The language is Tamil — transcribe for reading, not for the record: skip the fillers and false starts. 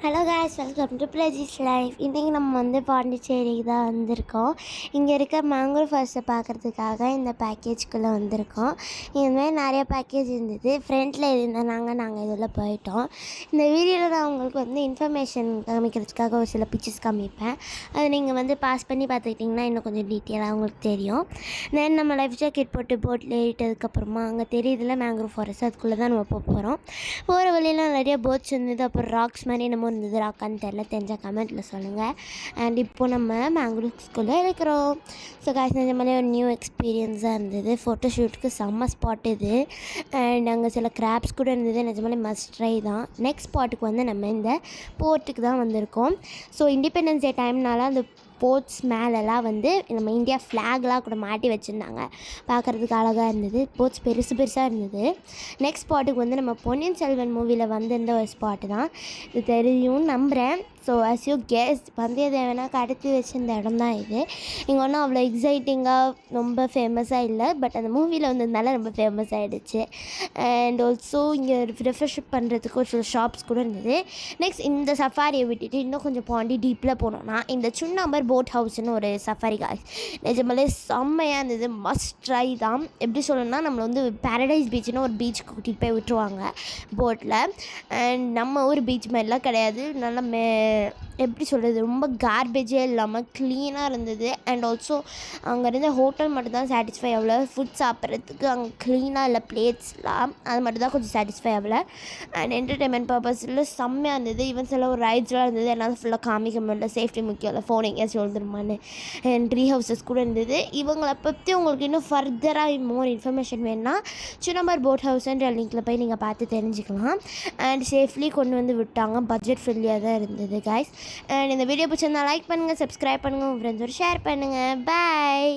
ஹலோ guys, வெல்கம் டு பிளேஜிஸ் லைஃப். இன்றைக்கி நம்ம வந்து பாண்டிச்சேரிக்கு தான் வந்திருக்கோம். இங்கே இருக்க மேங்க்ரோவ் ஃபாரஸ்ட்டை பார்க்குறதுக்காக இந்த பேக்கேஜ்குள்ளே வந்திருக்கோம். இதுமாதிரி நிறைய பேக்கேஜ் இருந்தது. ஃப்ரெண்டில் இருந்தனாங்க நாங்கள் இதில் போயிட்டோம். இந்த வீடியோவில் நான் உங்களுக்கு வந்து இன்ஃபர்மேஷன் காமிக்கிறதுக்காக ஒரு சில பிக்சர்ஸ் காமிப்பேன். அதை நீங்கள் வந்து பாஸ் பண்ணி பார்த்துக்கிட்டிங்கன்னா இன்னும் கொஞ்சம் டீட்டெயிலாக உங்களுக்கு தெரியும். தென் நம்ம லைஃப் ஜாக்கெட் போட்டு போட்டில் ஏறிட்டதுக்கப்புறமா அங்கே தெரியுதுல மேங்க்ரோவ் ஃபாரஸ்ட், அதுக்குள்ளே தான் நம்ம போகிறோம். போகிற வழியெல்லாம் நிறைய போட்ஸ் இருந்தது. அப்புறம் ராக்ஸ் மாதிரி நம்ம இருந்தது. ராக்கான்னு தெரிஞ்சால் கமெண்ட்டில் சொல்லுங்கள். அண்ட் இப்போது நம்ம மேங்க்ரோவ்ஸ்குள்ளே இருக்கிறோம். ஸோ காய்ஸ் நிஜமாலே ஒரு நியூ எக்ஸ்பீரியன்ஸாக இருந்தது. ஃபோட்டோஷூட்டுக்கு செம்ம ஸ்பாட் இது. அண்ட் அங்கே சில கிராப்ஸ் கூட இருந்தது. நிஜமாலே மஸ்ட் ட்ரை தான். நெக்ஸ்ட் ஸ்பாட்டுக்கு வந்து நம்ம இந்த போர்ட்டுக்கு தான் வந்திருக்கோம். ஸோ இண்டிபெண்டன்ஸ் டே டைம்னால அந்த போட்ஸ் மேலெல்லாம் வந்து நம்ம இந்தியா ஃப்ளாக்லாம் கூட மாட்டி வச்சுருந்தாங்க. பார்க்குறதுக்கு அழகாக இருந்தது. போட்ஸ் பெருசாக இருந்தது. நெக்ஸ்ட் ஸ்பாட்டுக்கு வந்து நம்ம பொன்னியின் செல்வன் மூவியில் வந்திருந்த ஒரு ஸ்பாட்டு தான். இது தெரியும்னு நம்புகிறேன். ஸோ அஸ் யூ கெஸ், வந்தியத்தேவனை கடத்தி வச்சிருந்த இடம் தான் இது. இங்கே ஒன்றும் அவ்வளோ எக்ஸைட்டிங்காக ரொம்ப ஃபேமஸாக இல்லை, பட் அந்த மூவியில் வந்ததுனால ரொம்ப ஃபேமஸ் ஆகிடுச்சு. அண்ட் ஆல்சோ இங்கே ரெஃப்ரெஷ் பண்ணுறதுக்கு ஒரு சில ஷாப்ஸ் கூட இருந்தது. நெக்ஸ்ட் இந்த சஃபாரியை விட்டுட்டு இன்னும் கொஞ்சம் பாண்டி டீப்பில் போனோன்னா இந்த சுண்ணாம்பர் போட் ஹவுஸ்னு ஒரு சஃபாரி காய்ஸ் நிஜமாலே செம்மையாக இருந்தது. மஸ்ட் ட்ரை தான். எப்படி சொல்லணும்னா நம்மளை வந்து பேரடைஸ் பீச்சுன்னு ஒரு பீச்சுக்கு கூட்டிகிட்டு போய் விட்டுருவாங்க போட்டில். அண்ட் நம்ம ஒரு பீச் மாதிரிலாம் கிடையாது. நல்லா எப்படி சொல்கிறது, ரொம்ப கார்பேஜே இல்லாமல் க்ளீனாக இருந்தது. அண்ட் ஆல்சோ அங்கே இருந்த ஹோட்டல் மட்டும் தான் சாட்டிஸ்ஃபை ஆகலை. ஃபுட் சாப்பிட்றதுக்கு அங்கே க்ளீனாக இல்லை, பிளேட்ஸ்லாம் அது மட்டும் தான் கொஞ்சம் சாட்டிஸ்ஃபை ஆகலை. அண்ட் என்டர்டெயின்மெண்ட் பர்பஸில் செம்மையாக இருந்தது. ஈவன் சில ஒரு ரைட்ஸ்லாம் இருந்தது. என்னால் ஃபுல்லாக காமிக்க முடியல, சேஃப்டி முக்கியம் இல்லை, ஃபோன் எங்கேயாச்சும் எழுதுருமான்னு. அண்ட் ட்ரீ ஹவுசஸ் கூட இருந்தது. இவங்களை பற்றி உங்களுக்கு இன்னும் ஃபர்தராக மோர் இன்ஃபர்மேஷன் வேணுன்னா சுண்ணாம்பர் போட் ஹவுஸ்ன்ற லிங்க்கில் போய் நீங்கள் பார்த்து தெரிஞ்சுக்கலாம். அண்ட் சேஃப்லி கொண்டு வந்து விட்டாங்க. பட்ஜெட் ஃப்ரெண்ட்லியாக தான் இருந்தது guys. அண்ட் இந்த வீடியோ பிடிச்சிருந்தா லைக் பண்ணுங்கள், சப்ஸ்கிரைப் பண்ணுங்கள், உங்கள் ஃப்ரெண்ட்ஸோட ஷேர் பண்ணுங்கள். பாய்.